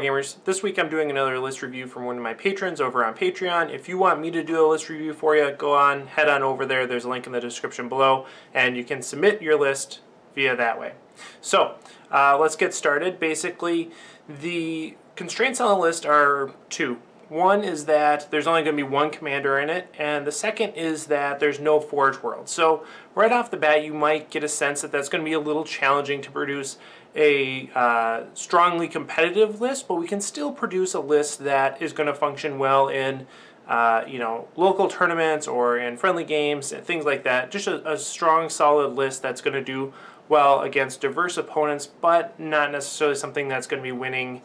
Wargamers. This week I'm doing another list review from one of my patrons over on Patreon. If you want me to do a list review for you, head on over there. There's a link in the description below, and you can submit your list via that way. So let's get started. Basically, the constraints on the list are two. One is that there's only going to be one commander in it, and the second is that there's no Forge World. So right off the bat, you might get a sense that that's going to be a little challenging to produce a strongly competitive list, but we can still produce a list that is going to function well in local tournaments or in friendly games and things like that. Just a strong, solid list that's going to do well against diverse opponents, but not necessarily something that's going to be winning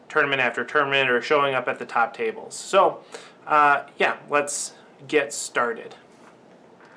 tournament after tournament or showing up at the top tables. So yeah, let's get started.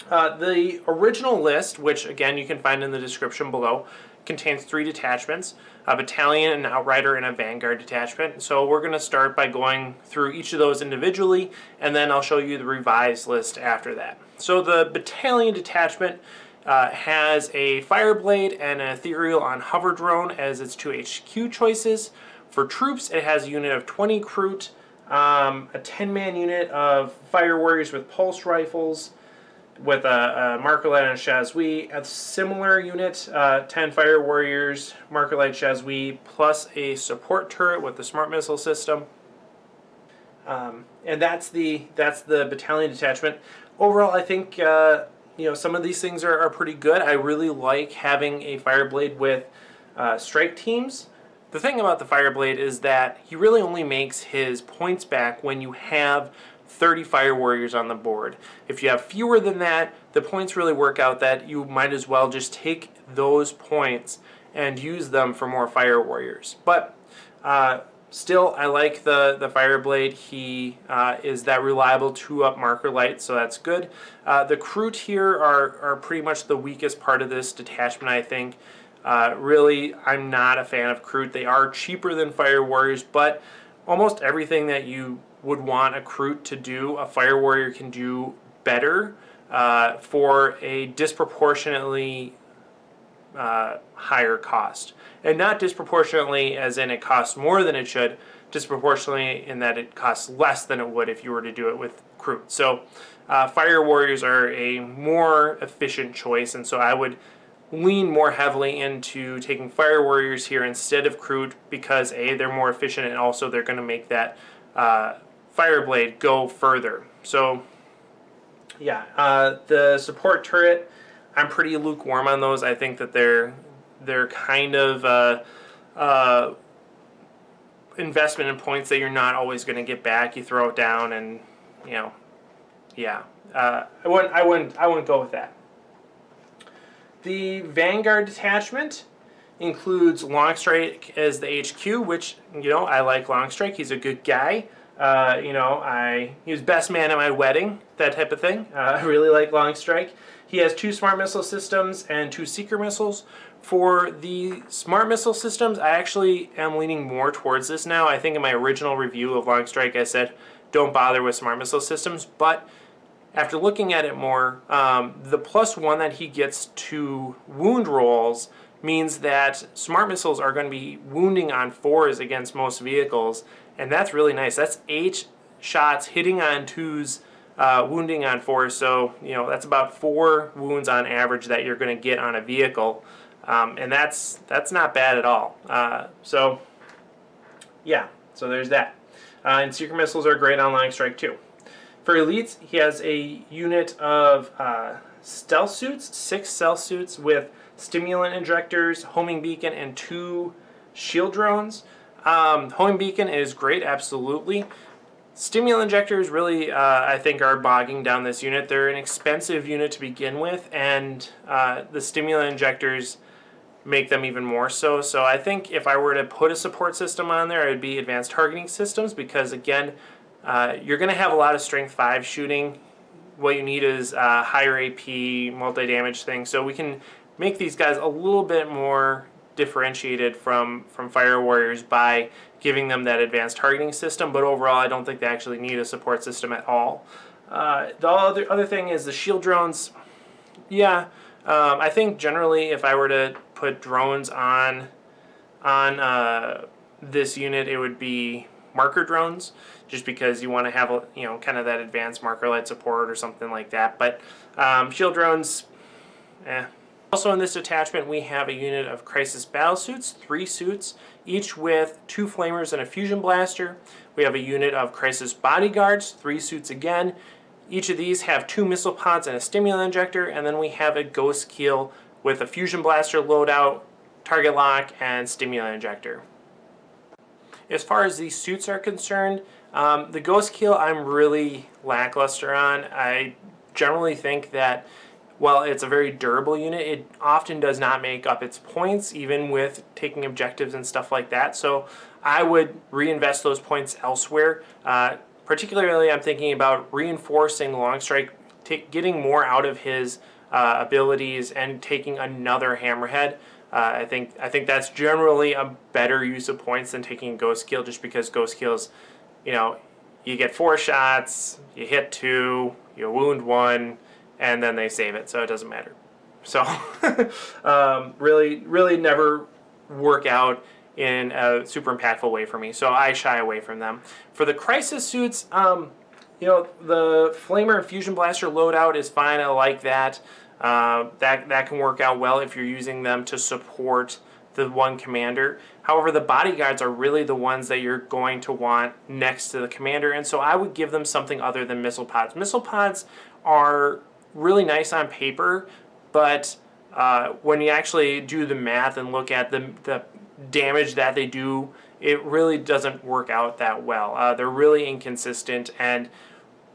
The original list, which again you can find in the description below, contains 3 detachments, a battalion, an outrider, and a vanguard detachment. So we're going to start by going through each of those individually, and then I'll show you the revised list after that. So the battalion detachment has a Fireblade and an Ethereal on Hover Drone as its 2 HQ choices. For troops, it has a unit of 20 Kroot, a 10-man unit of Fire Warriors with pulse rifles, with a Marker-Light and a Chazouille. A similar unit, 10 Fire Warriors, Marker-Light, Chazouille, plus a support turret with the Smart Missile system. And that's the battalion detachment. Overall, I think some of these things are pretty good. I really like having a Fireblade with strike teams. The thing about the Fireblade is that he really only makes his points back when you have 30 Fire Warriors on the board. If you have fewer than that, the points really work out that you might as well just take those points and use them for more Fire Warriors. But still, I like the Fireblade. He is that reliable 2-up Marker Light, so that's good. The Kroot here are pretty much the weakest part of this detachment, I think. Really, I'm not a fan of Kroot. They are cheaper than Fire Warriors, but almost everything that you would want a Kroot to do, a Fire Warrior can do better for a disproportionately higher cost. And not disproportionately as in it costs more than it should, disproportionately in that it costs less than it would if you were to do it with Kroot. So Fire Warriors are a more efficient choice, and so I would lean more heavily into taking Fire Warriors here instead of Kroot because A, they're more efficient, and also they're going to make that Fireblade go further. So yeah, the support turret, I'm pretty lukewarm on those. I think that they're kind of investment in points that you're not always going to get back. You throw it down, and yeah, I wouldn't go with that. The Vanguard detachment includes Longstrike as the HQ, which, I like Longstrike. He's a good guy. He was best man at my wedding, that type of thing. I really like Longstrike. He has 2 Smart Missile systems and 2 Seeker Missiles. For the Smart Missile systems, I actually am leaning more towards this now. I think in my original review of Longstrike, I said, don't bother with Smart Missile systems, but after looking at it more, the +1 that he gets to wound rolls means that Smart Missiles are going to be wounding on 4s against most vehicles, and that's really nice. That's 8 shots hitting on 2s, wounding on 4s, so that's about 4 wounds on average that you're going to get on a vehicle, and that's not bad at all. So yeah, so there's that. And Seeker Missiles are great on Longstrike too. For elites, he has a unit of stealth suits, 6 stealth suits with stimulant injectors, homing beacon, and 2 shield drones. Homing beacon is great, absolutely. Stimulant injectors really, I think, are bogging down this unit. They're an expensive unit to begin with, and the stimulant injectors make them even more so. So I think if I were to put a support system on there, it would be advanced targeting systems because, again, you're going to have a lot of strength 5 shooting. What you need is higher AP, multi-damage things. So we can make these guys a little bit more differentiated from Fire Warriors by giving them that advanced targeting system. But overall, I don't think they actually need a support system at all. The other thing is the shield drones. Yeah, I think generally if I were to put drones on this unit, it would be marker drones, just because you want to have, you know, kind of that advanced marker light support or something like that. But shield drones, eh. Also in this detachment, we have a unit of Crisis Battlesuits, 3 suits, each with 2 flamers and a fusion blaster. We have a unit of Crisis Bodyguards, 3 suits again. Each of these have 2 missile pods and a stimulant injector, and then we have a Ghost Keel with a fusion blaster loadout, target lock, and stimulant injector. As far as these suits are concerned, the Ghost Keel I'm really lackluster on. I generally think that while it's a very durable unit, it often does not make up its points, even with taking objectives and stuff like that. So I would reinvest those points elsewhere. Particularly, I'm thinking about reinforcing Longstrike, getting more out of his abilities, and taking another Hammerhead. I think that's generally a better use of points than taking Ghost Keel, just because Ghost Keel's, you know, you get 4 shots, you hit 2, you wound 1, and then they save it, so it doesn't matter. So really never work out in a super impactful way for me, so I shy away from them. For the Crisis suits, you know, the Flamer and Fusion Blaster loadout is fine. I like that. That can work out well if you're using them to support the one commander. However, the Bodyguards are really the ones that you're going to want next to the commander, and so I would give them something other than missile pods. Missile pods are really nice on paper, but when you actually do the math and look at the damage that they do, it really doesn't work out that well. They're really inconsistent, and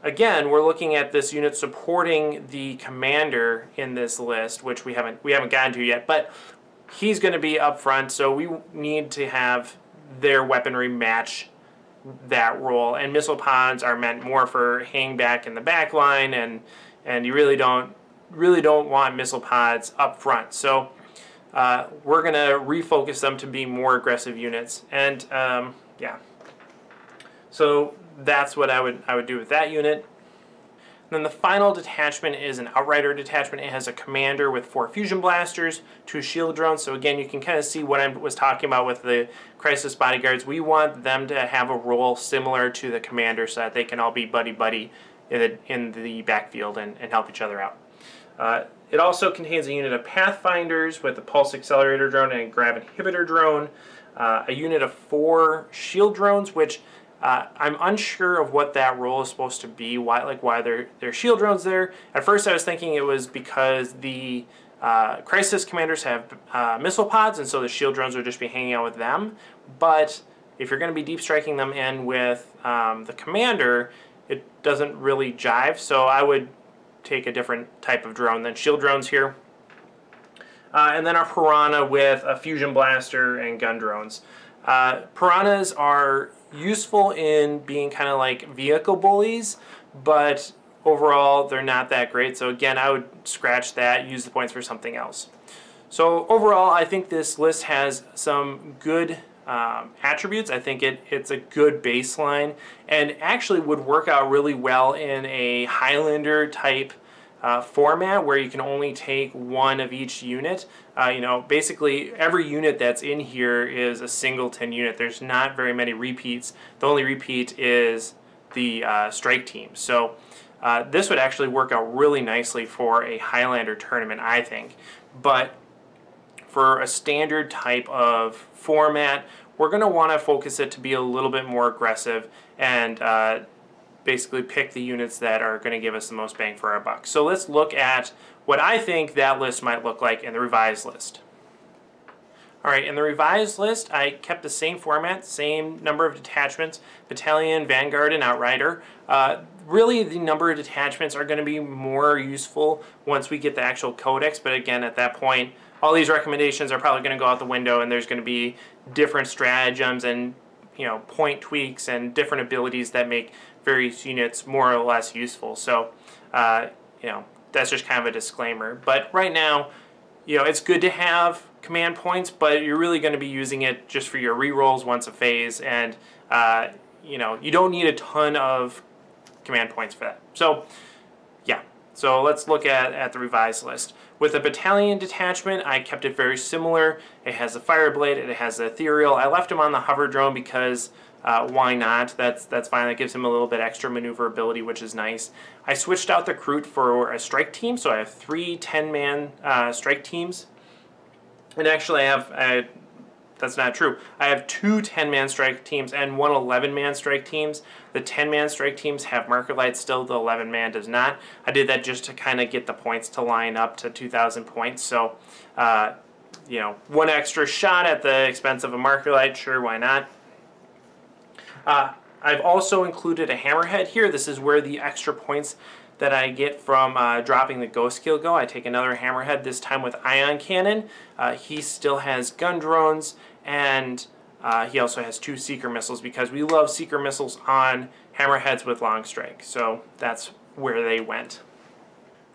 again, we're looking at this unit supporting the commander in this list, which we haven't gotten to yet, but he's going to be up front, so we need to have their weaponry match that role. And missile pods are meant more for hang back in the back line, and you really don't want missile pods up front. So we're going to refocus them to be more aggressive units, and yeah. So that's what I would do with that unit. And then the final detachment is an Outrider Detachment. It has a commander with 4 fusion blasters, 2 shield drones. So again, you can kind of see what I was talking about with the Crisis Bodyguards. We want them to have a role similar to the commander, so that they can all be buddy-buddy in the backfield and help each other out. It also contains a unit of Pathfinders with a Pulse Accelerator drone and a Grav Inhibitor drone, a unit of 4 shield drones, which I'm unsure of what that role is supposed to be, why they're shield drones there. At first I was thinking it was because the Crisis commanders have missile pods, and so the shield drones would just be hanging out with them. But if you're going to be deep striking them in with the commander, it doesn't really jive, so I would take a different type of drone than shield drones here. And then our Piranha with a fusion blaster and gun drones. Piranhas are useful in being kind of like vehicle bullies, but overall they're not that great. So again, I would scratch that, use the points for something else. So overall, I think this list has some good attributes. I think it's a good baseline, and actually would work out really well in a Highlander type format where you can only take 1 of each unit. You know, basically every unit that's in here is a singleton unit. There's not very many repeats. The only repeat is the strike team. So this would actually work out really nicely for a Highlander tournament, I think. But for a standard type of format, we're going to want to focus it to be a little bit more aggressive and basically pick the units that are going to give us the most bang for our buck. So let's look at what I think that list might look like in the revised list. Alright, in the revised list, I kept the same format, same number of detachments, Battalion, Vanguard, and Outrider. Really, the number of detachments are going to be more useful once we get the actual codex, but again, at that point, all these recommendations are probably going to go out the window, and there's going to be different stratagems and, you know, point tweaks and different abilities that make various units more or less useful. So, you know, that's just kind of a disclaimer. But right now, you know, it's good to have command points, but you're really going to be using it just for your rerolls once a phase, and you know, you don't need a ton of command points for that. So, yeah. So let's look at the revised list. With a Battalion Detachment, I kept it very similar. It has a Fireblade, it has the Ethereal. I left him on the Hover Drone because why not? That's fine. That gives him a little bit extra maneuverability, which is nice. I switched out the Recruit for a strike team, so I have 3 10-man strike teams. And actually that's not true. I have 2 10-man strike teams and 1 11-man strike teams. The 10-man strike teams have marker lights still, the 11-man does not. I did that just to kind of get the points to line up to 2,000 points. So, you know, 1 extra shot at the expense of a marker light, sure, why not? I've also included a hammerhead here. This is where the extra points that I get from dropping the ghost skill go. I take another hammerhead, this time with ion cannon. He still has gun drones, and he also has 2 seeker missiles because we love seeker missiles on hammerheads with long strike. So that's where they went.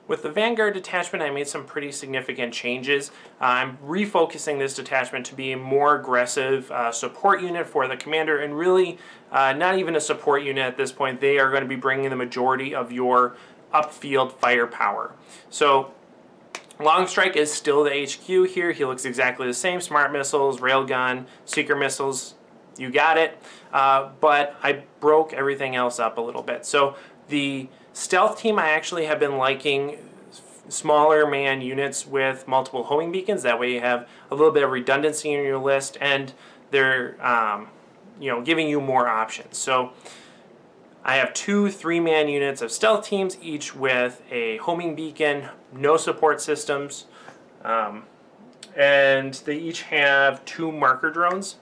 With the Vanguard detachment, I made some pretty significant changes. I'm refocusing this detachment to be a more aggressive support unit for the commander, and really not even a support unit at this point. They are going to be bringing the majority of your upfield firepower. So long strike is still the HQ here. He looks exactly the same. Smart missiles, railgun, seeker missiles, you got it. But I broke everything else up a little bit. So the stealth team, I actually have been liking smaller man units with multiple homing beacons. That way you have a little bit of redundancy in your list, and they're you know, giving you more options. So I have 2 3-man units of stealth teams, each with a homing beacon, no support systems, and they each have 2 marker drones.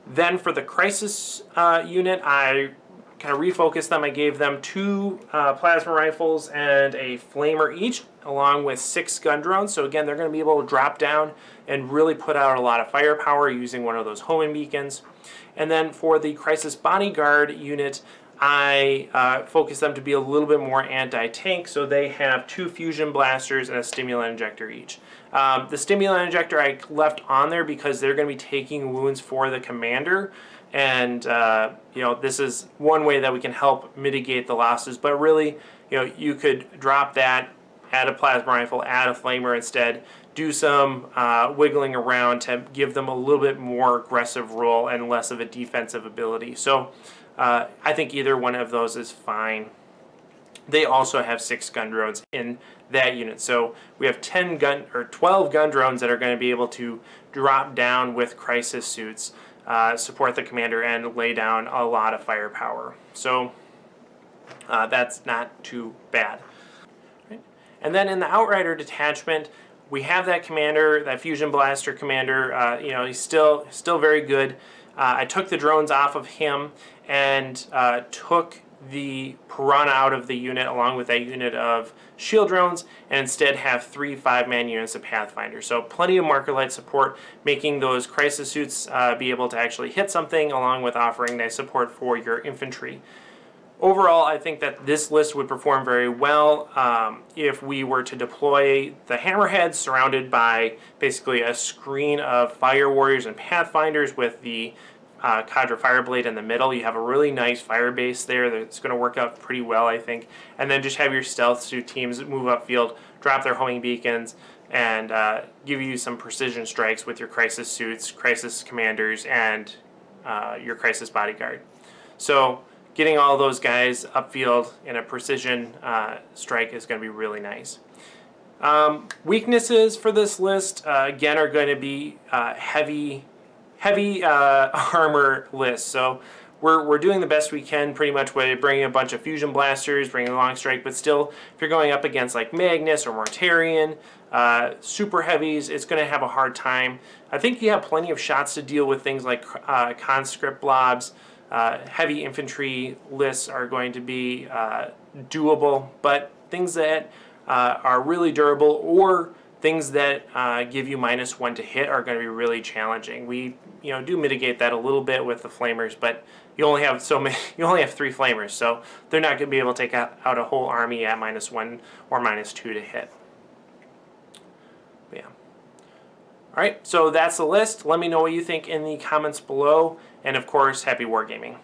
Then for the crisis unit, I kind of refocused them. I gave them 2 plasma rifles and a flamer each, along with 6 gun drones. So again, they're going to be able to drop down and really put out a lot of firepower using one of those homing beacons. And then for the crisis bodyguard unit, I focused them to be a little bit more anti-tank, so they have 2 fusion blasters and a stimulant injector each. The stimulant injector I left on there because they're going to be taking wounds for the commander, and you know, this is one way that we can help mitigate the losses. But really, you know, you could drop that, add a plasma rifle, add a flamer instead, do some wiggling around to give them a little bit more aggressive role and less of a defensive ability. So I think either one of those is fine. They also have 6 gun drones in that unit, so we have 12 gun drones that are going to be able to drop down with crisis suits, support the commander, and lay down a lot of firepower. So that's not too bad. Right. And then in the Outrider detachment, we have that commander, that fusion blaster commander. You know, he's still very good. I took the drones off of him and took the Piranha out of the unit along with that unit of shield drones, and instead have 3 5-man units of Pathfinder. So plenty of marker light support, making those crisis suits be able to actually hit something, along with offering nice support for your infantry. Overall, I think that this list would perform very well if we were to deploy the hammerheads surrounded by basically a screen of fire warriors and pathfinders with the Cadre Fireblade in the middle. You have a really nice fire base there that's going to work out pretty well, I think. And then just have your stealth suit teams move upfield, drop their homing beacons, and give you some precision strikes with your crisis suits, crisis commanders, and your crisis bodyguard. So getting all those guys upfield in a precision strike is going to be really nice. Weaknesses for this list, again, are going to be heavy armor list. So we're doing the best we can pretty much by bringing a bunch of fusion blasters, bringing a long strike, but still, if you're going up against like Magnus or Mortarion, super heavies, it's going to have a hard time. I think you have plenty of shots to deal with things like conscript blobs. Heavy infantry lists are going to be doable, but things that are really durable or things that give you -1 to hit are going to be really challenging. We, you know, do mitigate that a little bit with the flamers, but you only have so many. You only have 3 flamers, so they're not going to be able to take out a whole army at -1 or -2 to hit. But yeah. All right, so that's the list. Let me know what you think in the comments below, and of course, happy wargaming.